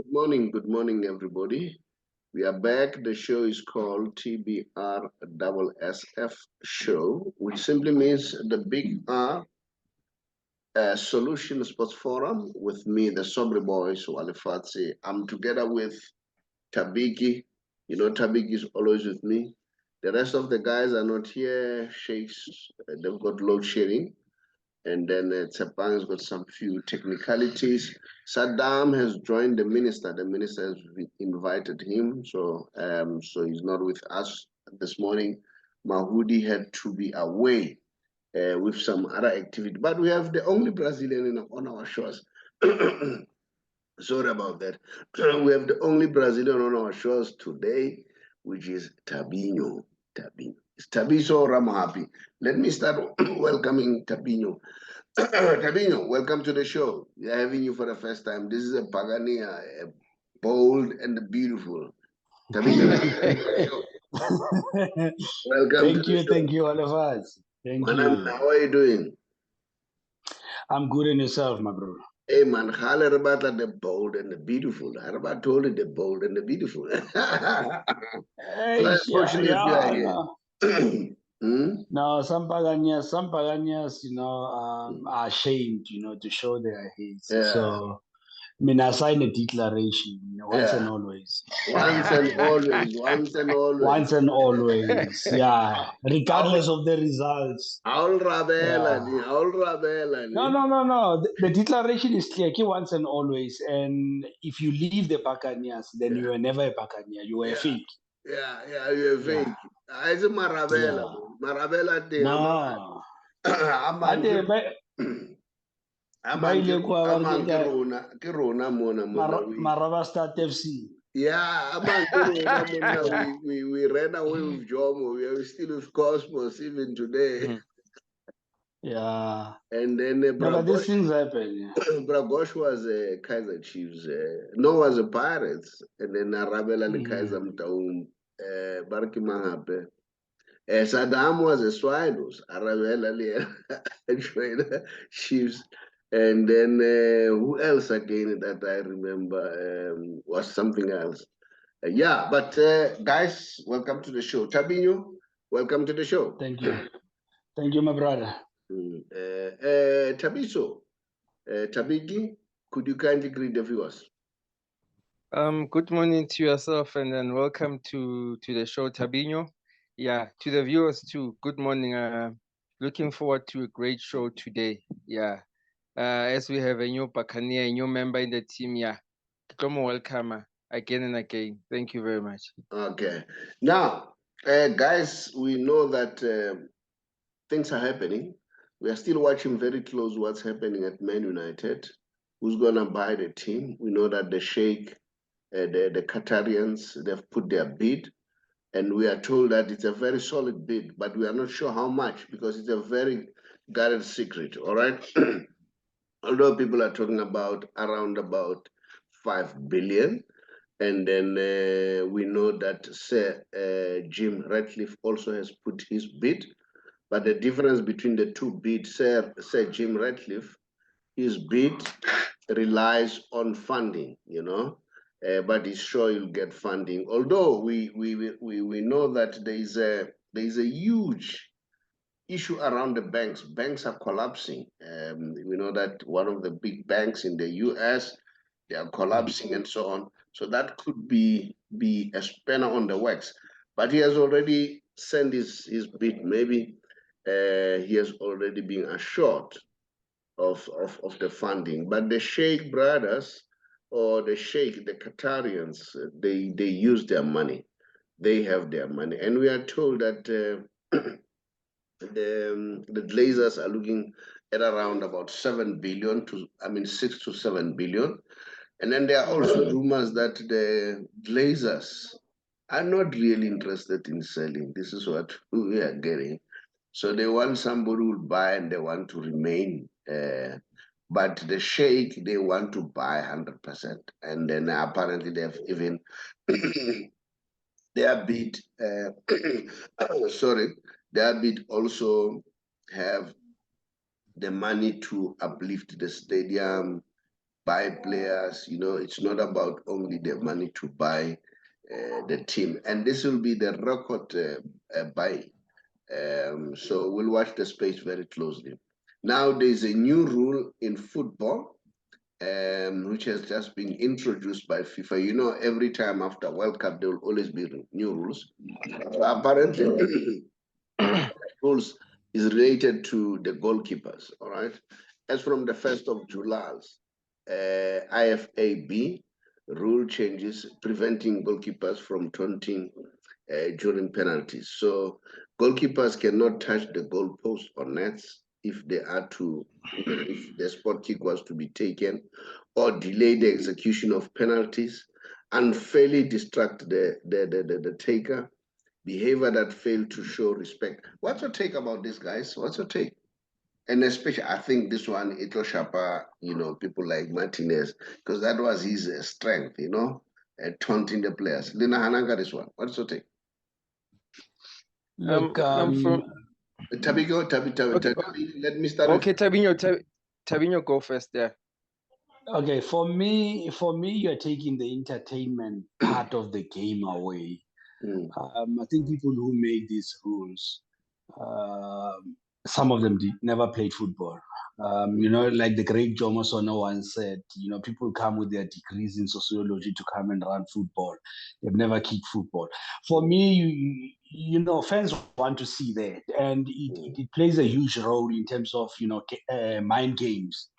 Good morning, everybody. We are back. The show is called TBR SSF Show, which simply means the Big R Solution Sports Forum with me, the Saubrey Boyz Walefatshe. I'm together with Thabiki. You know, Thabiki is always with me. The rest of the guys are not here. Sheikhs, they've got load shedding. And then Tsepang has got some few technicalities. Saddam has joined the minister. The minister has invited him, so he's not with us this morning. Mahudi had to be away with some other activity, but we have the only Brazilian on our shores. Sorry about that. We have the only Brazilian on our shores today, which is Thabinho. Thabinho. It's Thabiso Ramohopi. Let me start welcoming Thabinho. Thabinho, welcome to the show. We are having you for the first time. This is a Buccaneer, bold and beautiful. Thabinho, welcome to the show. Thank you, all of us. Thank Man, you. how are you doing? I'm good in yourself, my brother. Hey man, how about the bold and the beautiful? How about told the bold and the beautiful? Hey, Fortunately, you are here. No, some Paganias, are ashamed, to show their hate. Yeah. So, I mean, I signed a declaration, once and always. Once and always, once and always. Once and always, yeah. Regardless of the results. Aul Rabela. No. The declaration is clear. Once and always. And if you leave the Buccaneers, then you are never a Buccaneer. You are a fake. Yeah, you're a fake. It's a Marabella. Marabella thing. No. Maraba Start FC. Yeah, we ran away with Jomo. We are still with Cosmos even today. Yeah. And then but these things happen. Bragosh was a Kaiser Chiefs. No was a Pirates. And then Arabella and Kaiser Mtaum. Barki Mahape. Saddam was a Swinos. Arabella Chiefs. And then who else again that I remember was something else. Yeah, but guys, welcome to the show. Thabinho, welcome to the show. Thank you. Thank you, my brother. Thabiso, Thabiki, could you kindly greet the viewers? Good morning to yourself and then welcome to the show, Thabinho. Yeah, to the viewers too, good morning. Looking forward to a great show today. Yeah, as we have a new Buccaneer, a new member in the team. Yeah, welcome again and again. Thank you very much. Okay. Now, guys, we know that things are happening. We are still watching very close what's happening at Man United. Who's going to buy the team? We know that the Sheikh, the Qatarians, they've put their bid. And we are told that it's a very solid bid, but we are not sure how much because it's a very guarded secret, all right? Although people are talking about around about 5 billion. And then we know that Sir Jim Ratcliffe also has put his bid. But the difference between the two bids, Sir Jim Ratcliffe, his bid relies on funding, but he's sure he'll get funding. Although we know that there is a huge issue around the banks. Banks are collapsing. We know that one of the big banks in the US, they are collapsing and so on. So that could be a spanner on the works. But he has already sent his bid. Maybe he has already been assured of the funding. But the Sheikh brothers or the Qatarians, they use their money. They have their money. And we are told that the Glazers are looking at around about 6 to 7 billion. And then there are also rumors that the Glazers are not really interested in selling. This is what we are getting. So they want somebody who will buy and they want to remain. But the Sheikh, they want to buy 100%. And then apparently they have even their bid, their bid also have the money to uplift the stadium, buy players. You know, it's not about only the money to buy the team. And this will be the record buy. So we'll watch the space very closely. Now there's a new rule in football, which has just been introduced by FIFA. You know, every time after World Cup, there will always be new rules. So apparently, rules is related to the goalkeepers, all right? As from the 1st of July, IFAB rule changes preventing goalkeepers from taunting during penalties. So goalkeepers cannot touch the goalpost or nets if they are to, if the spot kick was to be taken, or delay the execution of penalties, unfairly distract the taker, behavior that failed to show respect. What's your take about this, guys? What's your take? And especially, I think this one, it'll sharper, you know, people like Martinez, because that was his strength, you know, taunting the players. Lina Hananga, this one. What's your take? Look, Thabiko, Okay, let me start okay, with Thabinho, go first there. okay, for me, you're taking the entertainment part of the game away. I think people who make these rules, some of them never played football. You know, like the great Jomo Sono once said, you know, people come with their degrees in sociology to come and run football. They've never kicked football. For me, you know, fans want to see that, and it plays a huge role in terms of, you know, mind games.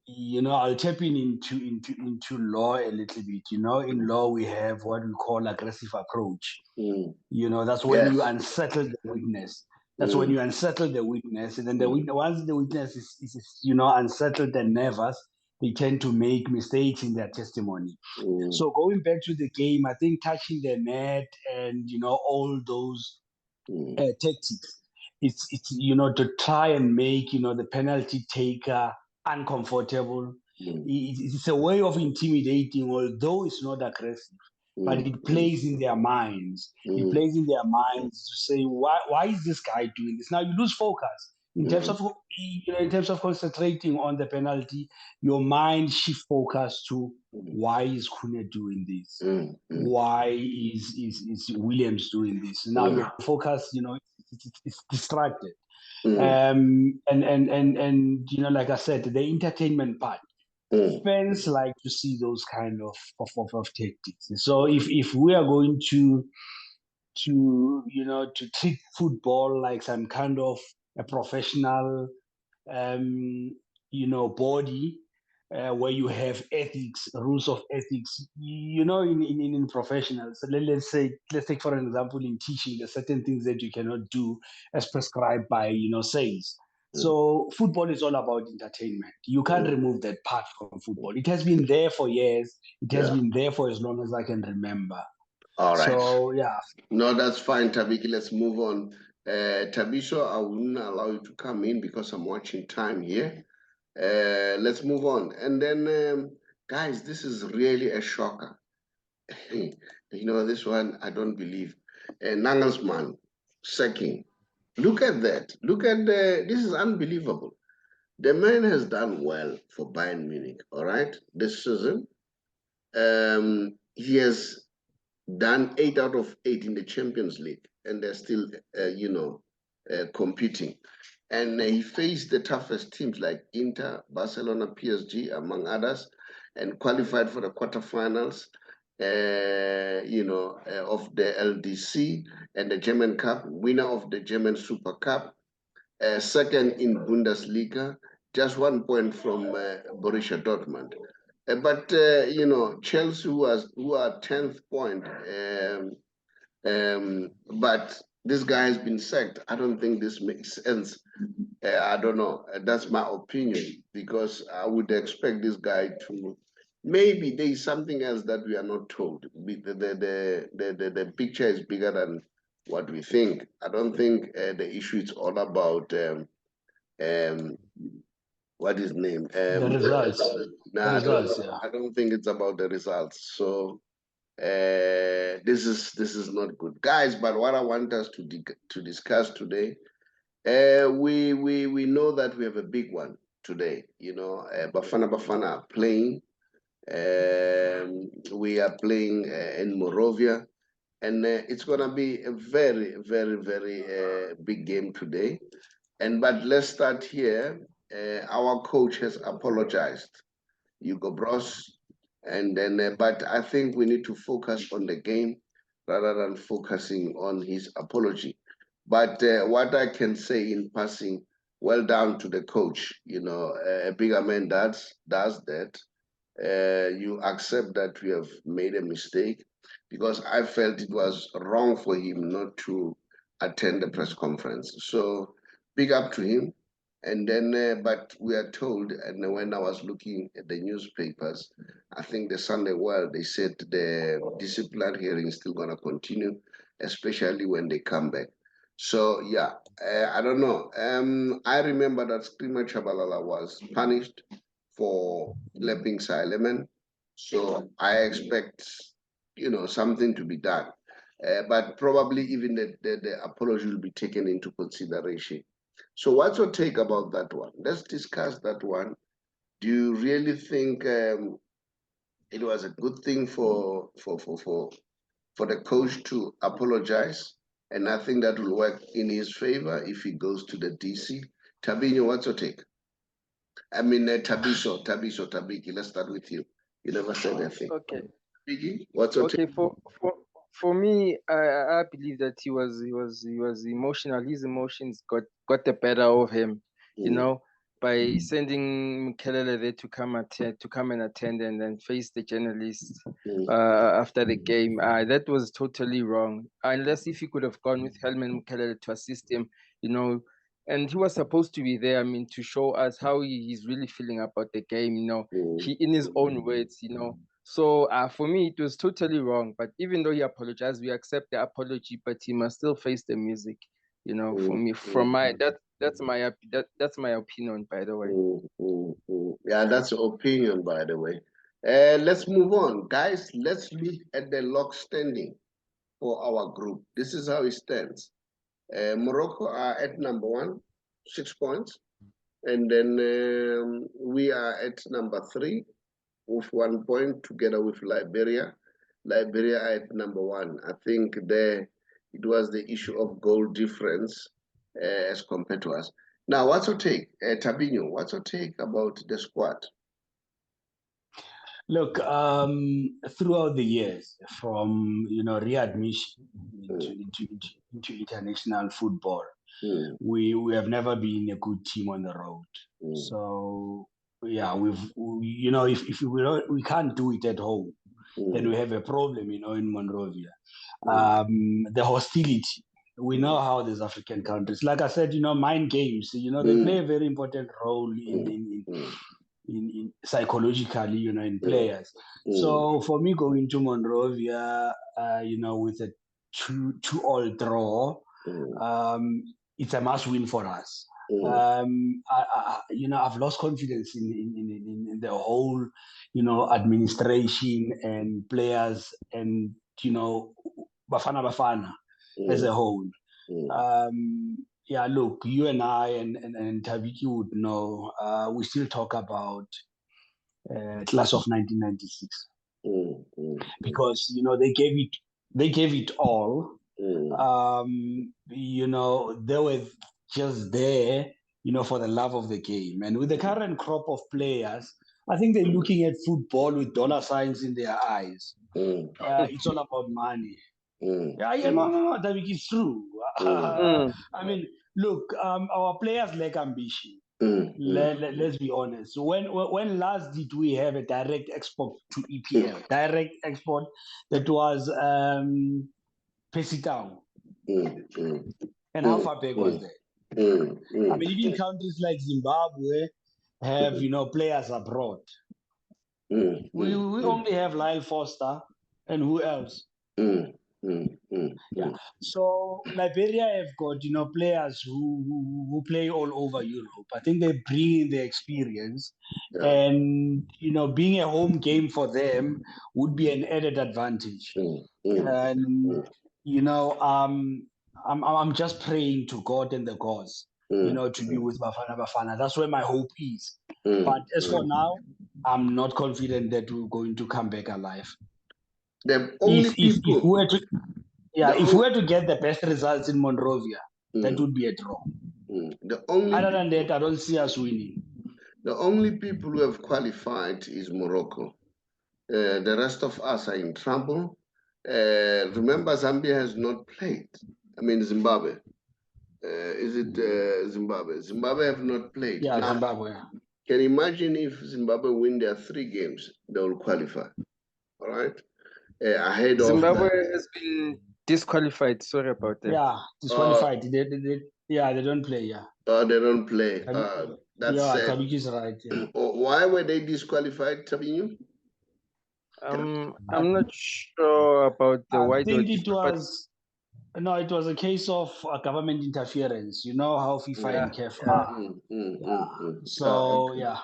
You know, I'll tap into law a little bit. You know, in law we have what we call aggressive approach. You know, that's when you unsettle the witness. That's when you unsettle the witness, and then once the witness is you know, unsettled and nervous, they tend to make mistakes in their testimony. So going back to the game, I think touching the net and, you know, all those tactics, it's you know, to try and make, you know, the penalty taker uncomfortable. It's a way of intimidating, although it's not aggressive, but it plays in their minds. It plays in their minds to say, why is this guy doing this? Now you lose focus in terms of, you know, in terms of concentrating on the penalty. Your mind shift focus to, why is Kune doing this? Why is Williams doing this? Now your focus, you know, it's distracted. And you know, like I said, the entertainment part, fans like to see those kind of tactics. So if we are going to you know, to treat football like some kind of a professional you know, body, where you have ethics, rules of ethics, you know, in professionals. So let's take for an example, in teaching, there's certain things that you cannot do as prescribed by, you know, SAYS. So football is all about entertainment. You can't remove that part from football. It has been there for years. It has been there for as long as I can remember. All right. So yeah. No, that's fine, Thabiki. Let's move on. Thabiso, I wouldn't allow you to come in because I'm watching time here. Let's move on. And then, guys, this is really a shocker. You know, this one, I don't believe. Nagelsmann, sacking. Look at that. Look at this is unbelievable. The man has done well for Bayern Munich, all right, this season. He has done 8 out of 8 in the Champions League, and they're still, you know, competing. And he faced the toughest teams like Inter, Barcelona, PSG, among others, and qualified for the quarterfinals, you know, of the LDC and the German Cup, winner of the German Super Cup, second in Bundesliga, just 1 point from Borussia Dortmund. But you know, Chelsea who are 10th point, but this guy has been sacked. I don't think this makes sense. I don't know. That's my opinion, because I would expect this guy to. Maybe there is something else that we are not told. The picture is bigger than what we think. I don't think the issue is all about what is name? The results. Nah, The results, yeah. I don't think it's about the results. So this is not good, guys. But what I want us to discuss today, we know that we have a big one today. Bafana Bafana are playing. We are playing in Morovia, and it's gonna be a very, very, very big game today. But let's start here. Our coach has apologized, Hugo Bros, and then but I think we need to focus on the game rather than focusing on his apology. But what I can say in passing, well done to the coach. A bigger man does that. You accept that we have made a mistake, because I felt it was wrong for him not to attend the press conference. So big up to him. And then, but we are told, and when I was looking at the newspapers, I think the Sunday World, they said the disciplinary hearing is still going to continue, especially when they come back. So yeah, I don't know. I remember that Skrima Chabalala was punished for lapping Simon. So I expect, something to be done. But probably even the apology will be taken into consideration. So what's your take about that one? Let's discuss that one. Do you really think it was a good thing for the coach to apologize? And I think that will work in his favor if he goes to the DC. Thabinho, what's your take? I mean, Thabiso, Thabiki. Let's start with you. You never said anything. Okay. Thabiki, what's your take? Okay, for me, I believe that he was emotional. His emotions got the better of him, by sending Mkelele there to come and attend and then face the journalists after the game. That was totally wrong. Unless if he could have gone with Helman Mkelele to assist him, and he was supposed to be there. I mean, to show us how he's really feeling about the game. He in his own words. So for me, it was totally wrong. But even though he apologized, we accept the apology. But he must still face the music. For me, from that's my opinion, by the way. Yeah, that's your opinion, by the way. Let's move on, guys. Let's look at the log standing for our group. This is how it stands. Morocco are at number 1, 6 points, and then we are at number 3 with 1 point, together with Liberia. Liberia are at number 1. I think there it was the issue of goal difference as compared to us. Now, what's your take, Thabinho? What's your take about the squad? Look, throughout the years, from readmission into international football, we have never been a good team on the road. So yeah, if we can't do it at home, then we have a problem, in Monrovia. The hostility. We know how these African countries, like I said, mind games. They play a very important role in psychologically, in players. So for me, going to Monrovia, with a 2-2 draw, it's a must win for us. I've lost confidence in the whole, administration and players and Bafana Bafana as a whole. Yeah, look, you and I and Thabiki would know, we still talk about class of 1996 because they gave it all. They were just there, for the love of the game. And with the current crop of players, I think they're looking at football with dollar signs in their eyes. It's all about money. Yeah, no, Thabiki, it's true. I mean, look, our players lack ambition. Let's be honest. When last did we have a direct export to EPL? Direct export that was Percy Town. And how far back was that? I mean, even countries like Zimbabwe have, players abroad. We only have Lyle Foster, and who else? Yeah. So Liberia have got, players who play all over Europe. I think they bring in the experience, and being a home game for them would be an added advantage. And I'm just praying to God and the gods you know, to be with Bafana Bafana. That's where my hope is. But as for now, I'm not confident that we're going to come back alive. The only If we were to, if we were to get the best results in Monrovia, that would be a draw. Other than that, I don't see us winning. The only people who have qualified is Morocco. The rest of us are in trouble. Remember, Zambia has not played. I mean, Zimbabwe. Is it Zimbabwe? Zimbabwe have not played. Yeah, now, Zimbabwe. Can you imagine if Zimbabwe win their 3 games, they will qualify. All right? Ahead Zimbabwe of has been disqualified. Sorry about that. Yeah, disqualified. They don't play. Yeah. They don't play. That's Thabiki is right. Yeah. Why were they disqualified, Thabinho? I'm not sure about the why. I think it was. No, it was a case of government interference. You know how FIFA and CAF are. So yeah.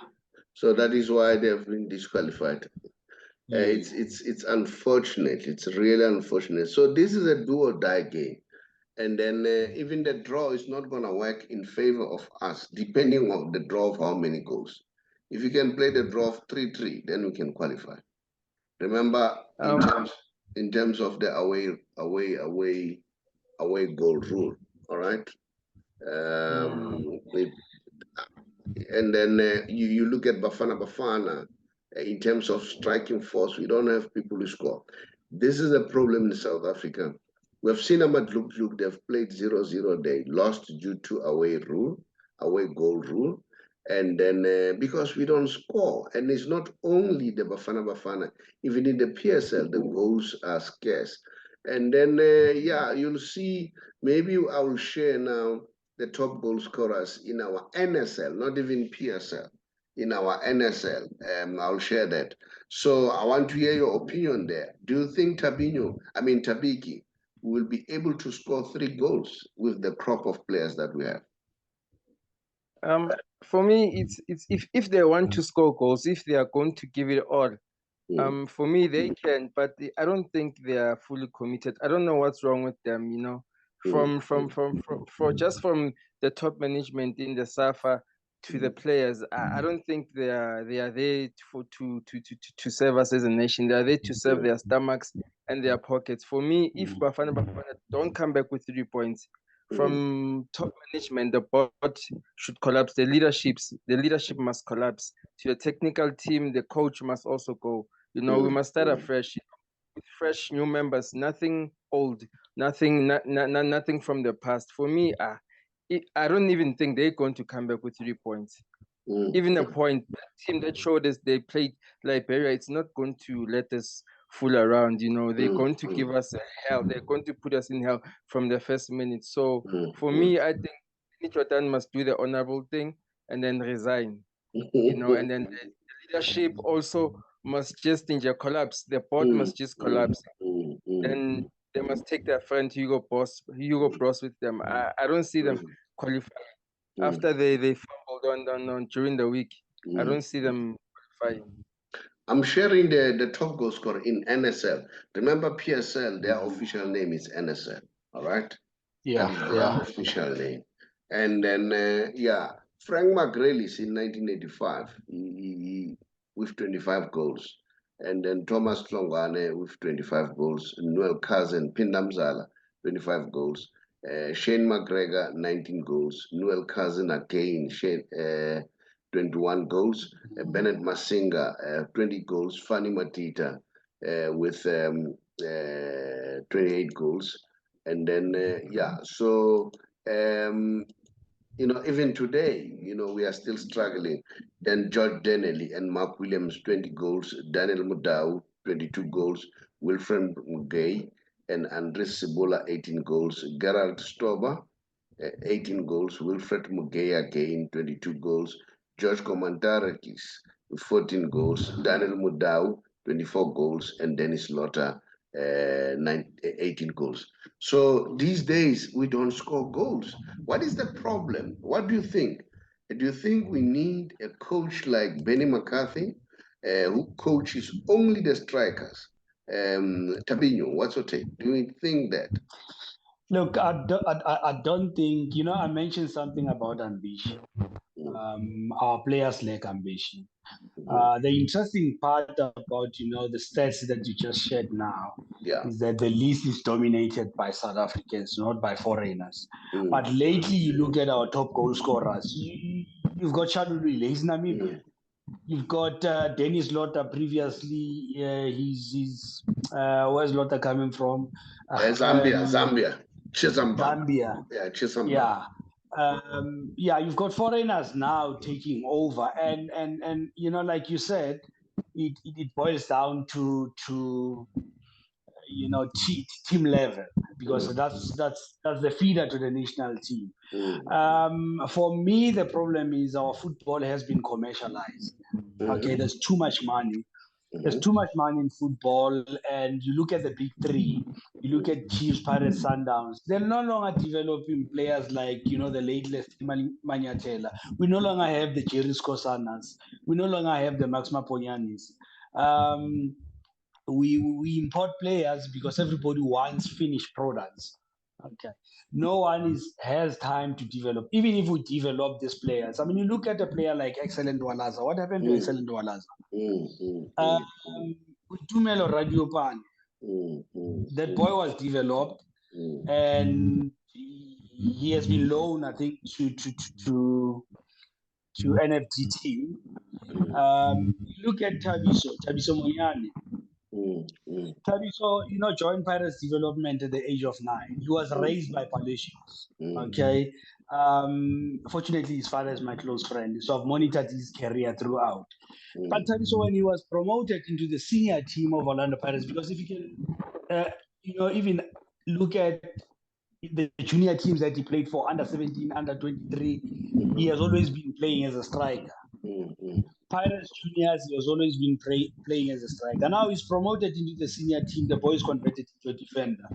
So that is why they have been disqualified. It's unfortunate. It's really unfortunate. So this is a do or die game, and then even the draw is not going to work in favor of us, depending on the draw of how many goals. If you can play the draw of 3-3, then we can qualify. Remember, in terms of the away goal rule, all right? And then you look at Bafana Bafana, in terms of striking force, we don't have people who score. This is a problem in South Africa. We've seen Ahmad Luk, they've played 0-0, they lost due to away goal rule. And then because we don't score, and it's not only the Bafana Bafana, even in the PSL, the goals are scarce. And then, you'll see, maybe I will share now the top goal scorers in our NSL, not even PSL, in our NSL. I'll share that. So I want to hear your opinion there. Do you think Thabiki will be able to score 3 goals with the crop of players that we have? For me, it's if they want to score goals, if they are going to give it all, for me they can, but I don't think they are fully committed. I don't know what's wrong with them, you know. From the top management in the SAFA to the players, I don't think they are there to serve us as a nation. They are there to serve their stomachs and their pockets. For me, if Bafana don't come back with 3 points, from top management, the board should collapse. The leadership must collapse. To the technical team, the coach must also go. You know, we must start afresh, with fresh new members. Nothing old, nothing from the past. For me, I don't even think they're going to come back with 3 points. Even a point. The team that showed us they played Liberia, it's not going to let us fool around. You know, they're going to give us hell. They're going to put us in hell from the first minute. So for me, I think Jordan must do the honorable thing and then resign. You know, and then the leadership also must just collapse. The board must just collapse. Then they must take their friend Hugo Bros with them. I don't see them qualify after they fumbled on during the week. I don't see them qualifying. I'm sharing the top goal scorer in NSL. Remember PSL, their official name is NSL. All right? Yeah. That is their official name. And then, Frank McGrealis in 1985, he with 25 goals. And then Thomas Tlongwane with 25 goals. Noel Cousin, Pindamzala, 25 goals. Shane McGregor, 19 goals. Noel Cousin again, 21 goals. Bennett Masinga, 20 goals. Fanny Matita with 28 goals. And then, even today, we are still struggling. Then George Dennelly and Mark Williams, 20 goals. Daniel Mudau, 22 goals. Wilfred Mugay and Andres Sibola, 18 goals. Gerald Stober, 18 goals. Wilfred Mugay again, 22 goals. George Komantarakis, 14 goals. Daniel Mudau, 24 goals. And Dennis Lotter, 18 goals. So these days, we don't score goals. What is the problem? What do you think? Do you think we need a coach like Benny McCarthy, who coaches only the strikers? Thabinho, what's your take? Do you think that? Look, I don't think, I mentioned something about ambition. Our players lack ambition. The interesting part about, the stats that you just shared now is that the list is dominated by South Africans, not by foreigners. But lately, you look at our top goal scorers. You've got Shalulile, he's Namibian. You've got Dennis Lotter previously. He's where's Lotter coming from? Zambia. Zambia. Yeah, Chisamba. Yeah. You've got foreigners now taking over, and like you said, it boils down to team level, because that's the feeder to the national team. For me, the problem is our football has been commercialized. Okay, there's too much money. There's too much money in football, and you look at the big three. You look at Chiefs, Pirates, Sundowns. They're no longer developing players like the late Manyatela. We no longer have the Jerry Skosanas. We no longer have the Max Maponyanis. We import players because everybody wants finished products. Okay, no one has time to develop. Even if we develop these players, I mean, you look at a player like Excellent Walaza. What happened to Excellent Walaza? Tumelo Radiopane. That boy was developed, and he has been loaned, I think, to NFT team. Look at Thabiso Moyane. Thabiso, joined Pirates development at the age of 9. He was raised by Palacios. Okay. Fortunately, his father is my close friend, so I've monitored his career throughout. But Thabiso, when he was promoted into the senior team of Orlando Pirates, because if you can, even look at the junior teams that he played for, under 17, under 23, he has always been playing as a striker. Pirates Juniors, he has always been playing as a striker. Now he's promoted into the senior team. The boys converted into a defender.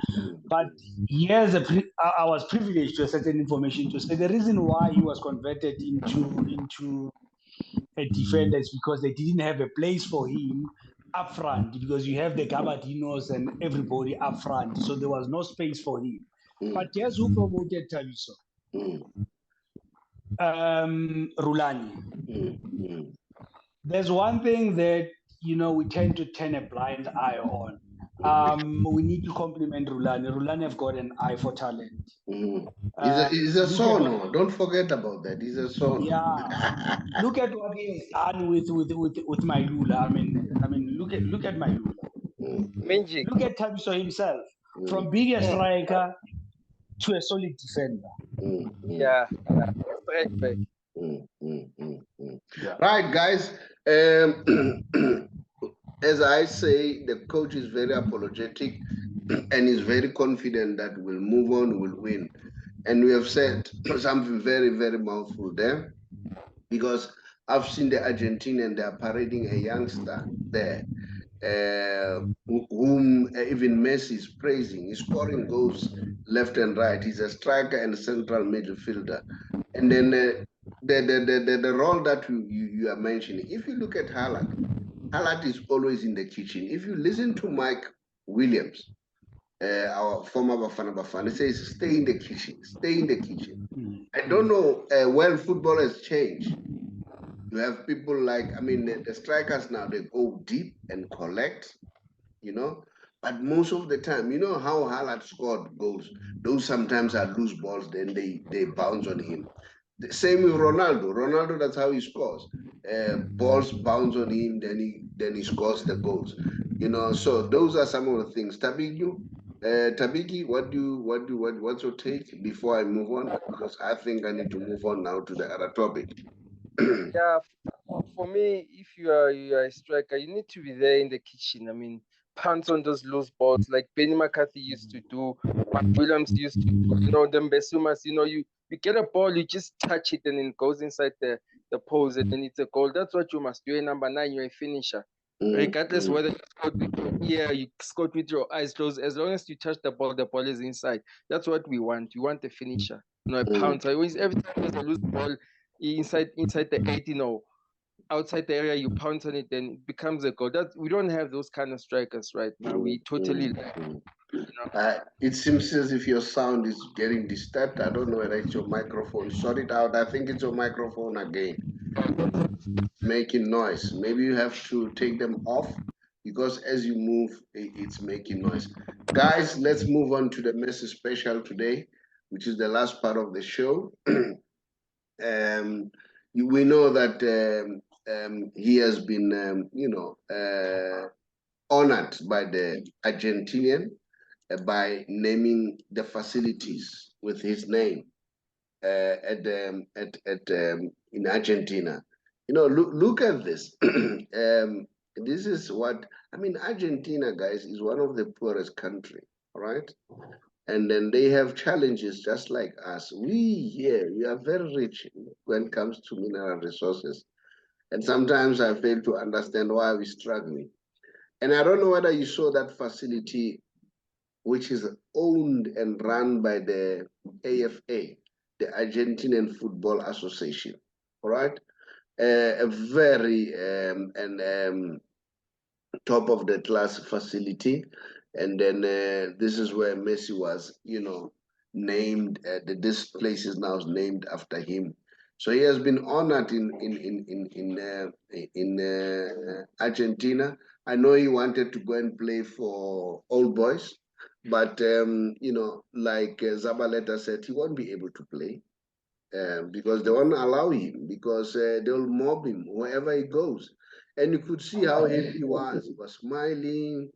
But I was privileged to a certain information to say the reason why he was converted into a defender is because they didn't have a place for him up front, because you have the Gabadinos and everybody up front. So there was no space for him. But guess who promoted Thabiso? Rulani. There's one thing that we tend to turn a blind eye on. We need to compliment Rulani. Rulani have got an eye for talent. He's a son. Don't forget about that. He's a son. Yeah. Look at what he has done with Mailula. I mean, look at Mailula. Look at Thabiso himself, from being a striker to a solid defender. Yeah. Right back. Right, guys. As I say, the coach is very apologetic and is very confident that we'll move on, we'll win. And we have said something very, very mouthful there, because I've seen the Argentinian, they are parading a youngster there, whom even Messi is praising. He's scoring goals left and right. He's a striker and a central midfielder. And then the role that you are mentioning, if you look at Haaland is always in the kitchen. If you listen to Mike Williams, our former Bafana Bafana, says, stay in the kitchen, stay in the kitchen. I don't know, when football has changed, you have people like, the strikers now, they go deep and collect, but most of the time, you know how Haaland scored goals. Those sometimes are loose balls, then they bounce on him. The same with Ronaldo. Ronaldo, that's how he scores. Balls bounce on him, then he scores the goals. So those are some of the things. Thabiki, what's your take before I move on? Because I think I need to move on now to the other topic. Yeah, for me, if you are a striker, you need to be there in the kitchen. Pounce on those loose balls like Benny McCarthy used to do, Williams used to do, the Mbesumas, you get a ball, you just touch it and it goes inside the post and then it's a goal. That's what you must do. You're number 9, you're a finisher. Regardless whether you scored with your eyes closed, as long as you touch the ball is inside. That's what we want. You want a finisher, a pouncer. Every time there's a loose ball inside the 8, outside the area, you pounce on it, then it becomes a goal. We don't have those kind of strikers right now. We totally It seems as if your sound is getting disturbed. I don't know whether it's your microphone. Sort it out. I think it's your microphone again. Making noise. Maybe you have to take them off because as you move, it's making noise. Guys, let's move on to the Messi Special today, which is the last part of the show. We know that he has been, honored by the Argentinian by naming the facilities with his name in Argentina. Look at this. This is what I mean. Argentina, guys, is one of the poorest country, right? And then they have challenges just like us. We here, we are very rich when it comes to mineral resources. And sometimes I fail to understand why we're struggling. And I don't know whether you saw that facility, which is owned and run by the AFA, the Argentinian Football Association, all right? A very top of the class facility. And then this is where Messi was, named. This place is now named after him. So he has been honored in Argentina. I know he wanted to go and play for Old Boys, but like Zabaleta said, he won't be able to play because they won't allow him because they'll mob him wherever he goes. And you could see how happy he was. He was smiling.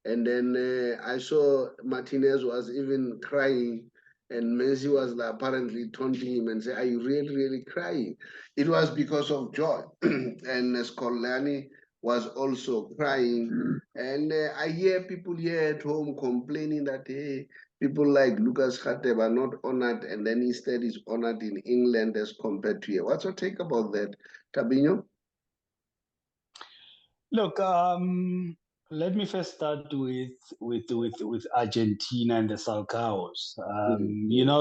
And then I saw Martinez was even crying. And Messi was apparently taunting him and say, "Are you really, really crying?" It was because of joy. And Scolani was also crying. And I hear people here at home complaining that, hey, people like Lucas Khateb are not honored, and then instead is honored in England as compared to here. What's your take about that, Thabinho? Look, let me first start with Argentina and the Falcaos.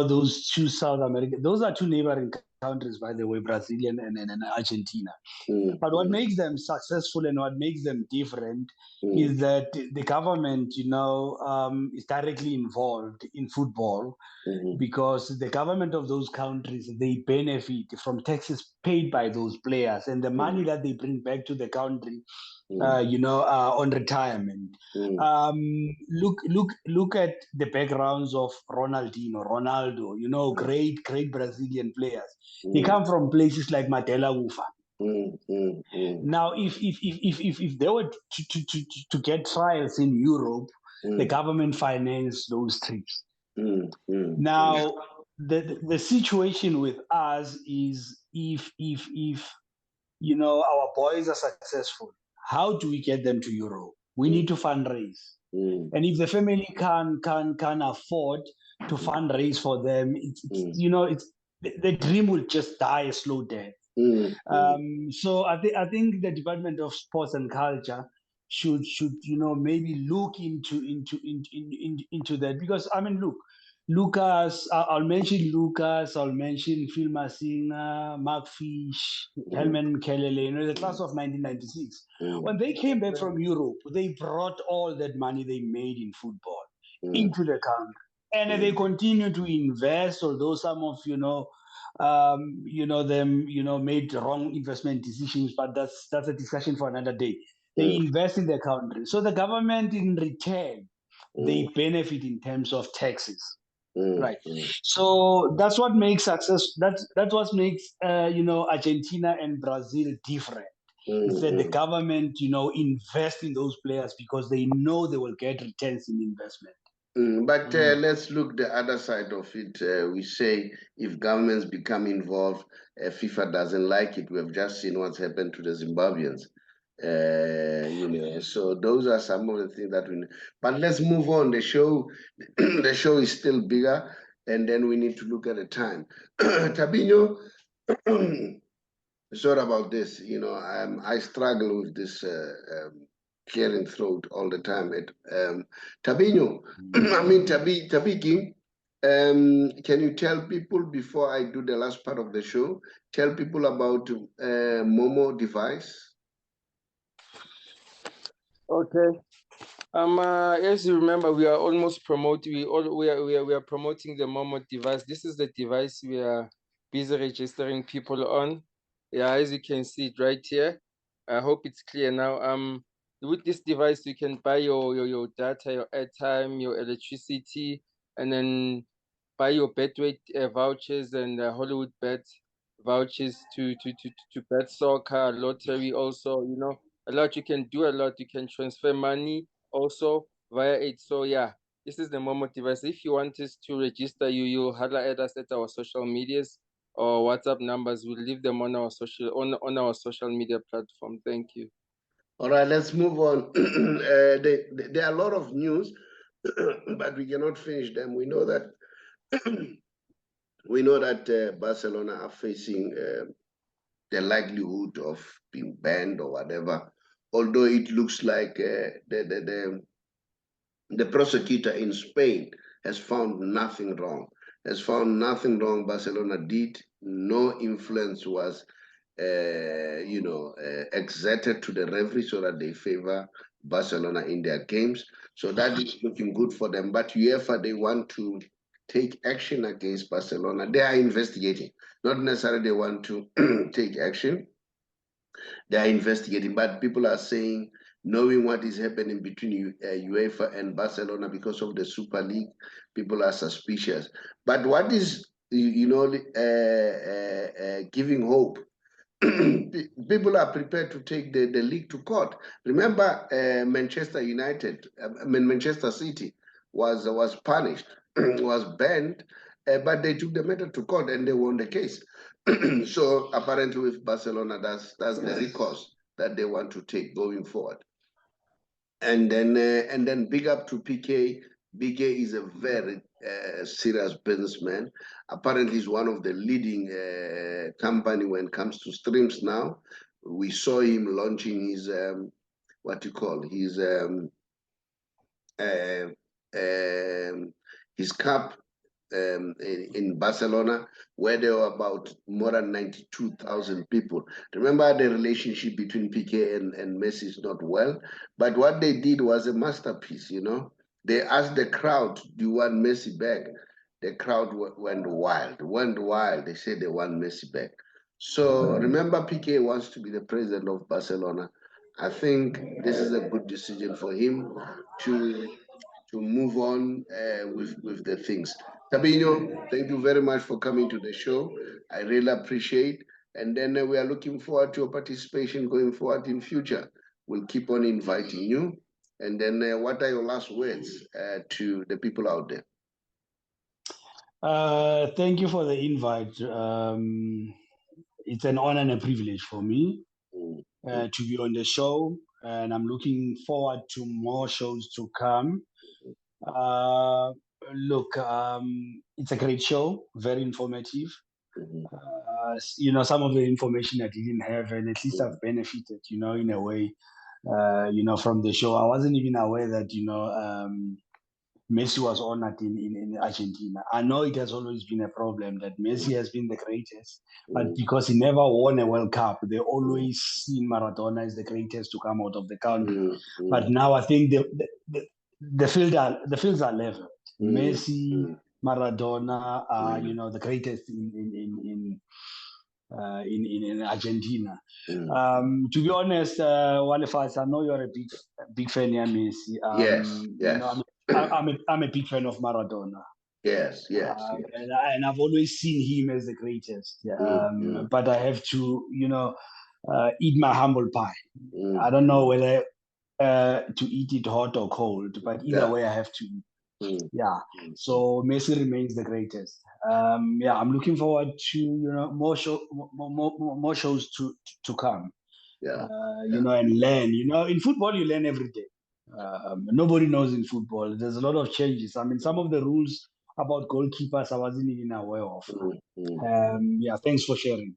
Those two South American, those are two neighboring countries, by the way, Brazil and Argentina. But what makes them successful and what makes them different is that the government, is directly involved in football because the government of those countries, they benefit from taxes paid by those players and the money that they bring back to the country on retirement. Look at the backgrounds of Ronaldo, great Brazilian players. They come from places like Matela Ufa. Now, if they were to get trials in Europe, the government financed those trips. Now, the situation with us is if our boys are successful, how do we get them to Europe? We need to fundraise. And if the family can afford to fundraise for them, the dream will just die a slow death. So I think the Department of Sports and Culture should maybe look into that, because look, Lucas, I'll mention Lucas, I'll mention Phil Masinga, Mark Fish, Helman Kelele, the class of 1996. When they came back from Europe, they brought all that money they made in football into the country. And they continue to invest, although some of, them, made wrong investment decisions, but that's a discussion for another day. They invest in the country. So the government in return, they benefit in terms of taxes. Right. So that's what makes success. That's what makes Argentina and Brazil different. It's that the government invest in those players because they know they will get returns in investment. But let's look the other side of it. We say if governments become involved, FIFA doesn't like it. We have just seen what's happened to the Zimbabweans. So those are some of the things that we. But let's move on. The show, the show is still bigger, and then we need to look at the time. Thabinho, sorry about this. I struggle with this clearing throat all the time. Thabinho, Thabiki. Can you tell people before I do the last part of the show? Tell people about Momo device. Okay. As you remember, we are almost promoting. We are promoting the Momo device. This is the device we are busy registering people on. Yeah, as you can see it right here. I hope it's clear now. With this device, you can buy your data, your airtime, your electricity, and then buy your Betway vouchers and Hollywood bet vouchers to bet soccer, lottery also. You know, a lot you can do. A lot you can transfer money also via it. So yeah, this is the Momo device. If you want us to register you holler at us at our social medias or WhatsApp numbers. We'll leave them on our social media platform. Thank you. All right, let's move on. There are a lot of news, but we cannot finish them. We know that Barcelona are facing the likelihood of being banned or whatever. Although it looks like the prosecutor in Spain has found nothing wrong. Barcelona did. No influence was exerted to the referee so that they favor Barcelona in their games. So that is looking good for them. But UEFA, they want to take action against Barcelona. They are investigating. Not necessarily they want to take action. They are investigating, but people are saying, knowing what is happening between UEFA and Barcelona because of the Super League, people are suspicious. But what is, giving hope, people are prepared to take the league to court. Remember, Manchester City was punished, was banned, but they took the matter to court and they won the case. So apparently, with Barcelona, that's the recourse that they want to take going forward. And then big up to Pique. Pique is a very serious businessman. Apparently, he's one of the leading company when it comes to streams now. We saw him launching his his cup in Barcelona, where there were about more than 92,000 people. Remember, the relationship between Pique and Messi is not well, but what they did was a masterpiece, you know. They asked the crowd, do you want Messi back? The crowd went wild. They said they want Messi back. So remember, Pique wants to be the president of Barcelona. I think this is a good decision for him to move on with the things. Thabinho, thank you very much for coming to the show. I really appreciate. And then we are looking forward to your participation going forward in future. We'll keep on inviting you. And then what are your last words to the people out there? Thank you for the invite. It's an honor and a privilege for me to be on the show, and I'm looking forward to more shows to come. Look, it's a great show, very informative. Some of the information I didn't have, and at least I've benefited, in a way, from the show. I wasn't even aware that, Messi was honored in Argentina. I know it has always been a problem that Messi has been the greatest, but because he never won a World Cup, they always seen Maradona as the greatest to come out of the country. But now I think the fields are level. Messi, Maradona are the greatest in Argentina. To be honest, Walefatshe, I know you're a big fan of Messi. Yes. I'm a big fan of Maradona. Yes. And I've always seen him as the greatest. But I have to, eat my humble pie. I don't know whether to eat it hot or cold, but either way, I have to eat. So Messi remains the greatest. I'm looking forward to more shows to come. And learn. In football you learn every day. Nobody knows in football. There's a lot of changes. I mean, some of the rules about goalkeepers I wasn't even aware of. Thanks for sharing.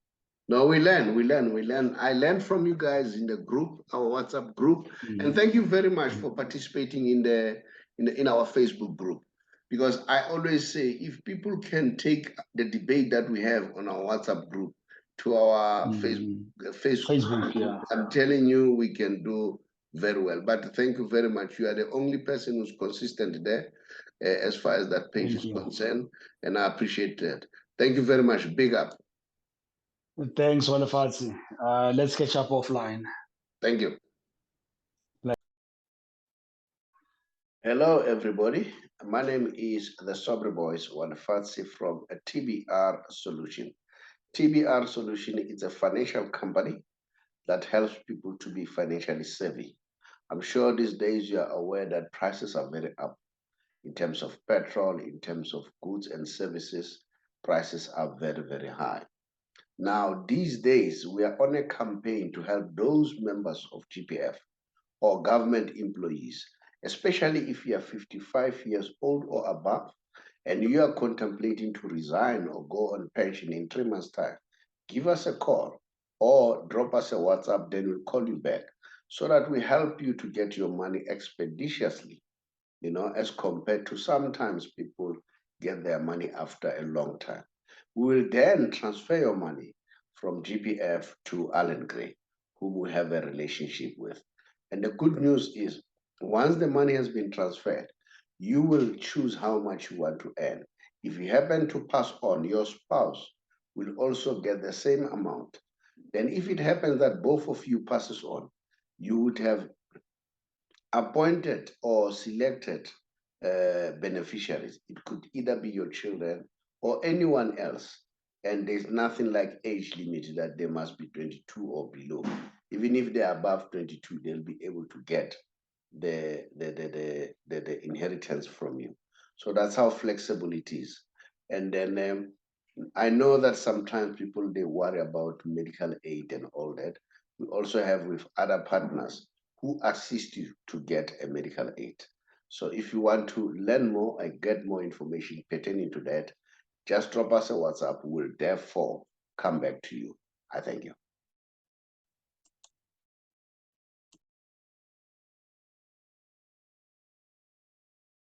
No, we learn. I learned from you guys in the group, our WhatsApp group, and thank you very much for participating in our Facebook group. Because I always say, if people can take the debate that we have on our WhatsApp group to our Facebook, yeah. I'm telling you, we can do very well. But thank you very much. You are the only person who's consistent there as far as that page is concerned, and I appreciate that. Thank you very much. Big up. Thanks, Walefatshe. Let's catch up offline. Thank you. Hello, everybody. My name is the Saubrey Boyz Walefatshe from a TBR Solution. TBR Solution is a financial company that helps people to be financially savvy. I'm sure these days you are aware that prices are very up in terms of petrol, in terms of goods and services. Prices are very, very high. Now, these days, we are on a campaign to help those members of GPF or government employees, especially if you are 55 years old or above, and you are contemplating to resign or go on pension in 3 months' time. Give us a call or drop us a WhatsApp, then we'll call you back so that we help you to get your money expeditiously, as compared to sometimes people get their money after a long time. We will then transfer your money from GPF to Allen Gray, whom we have a relationship with. And the good news is, once the money has been transferred, you will choose how much you want to earn. If you happen to pass on, your spouse will also get the same amount. Then if it happens that both of you passes on, you would have appointed or selected beneficiaries. It could either be your children or anyone else. And there's nothing like age limit that they must be 22 or below. Even if they're above 22, they'll be able to get the inheritance from you. So that's how flexible it is. And then I know that sometimes people, they worry about medical aid and all that. We also have with other partners who assist you to get a medical aid. So if you want to learn more and get more information pertaining to that, just drop us a WhatsApp. We'll therefore come back to you. I thank you.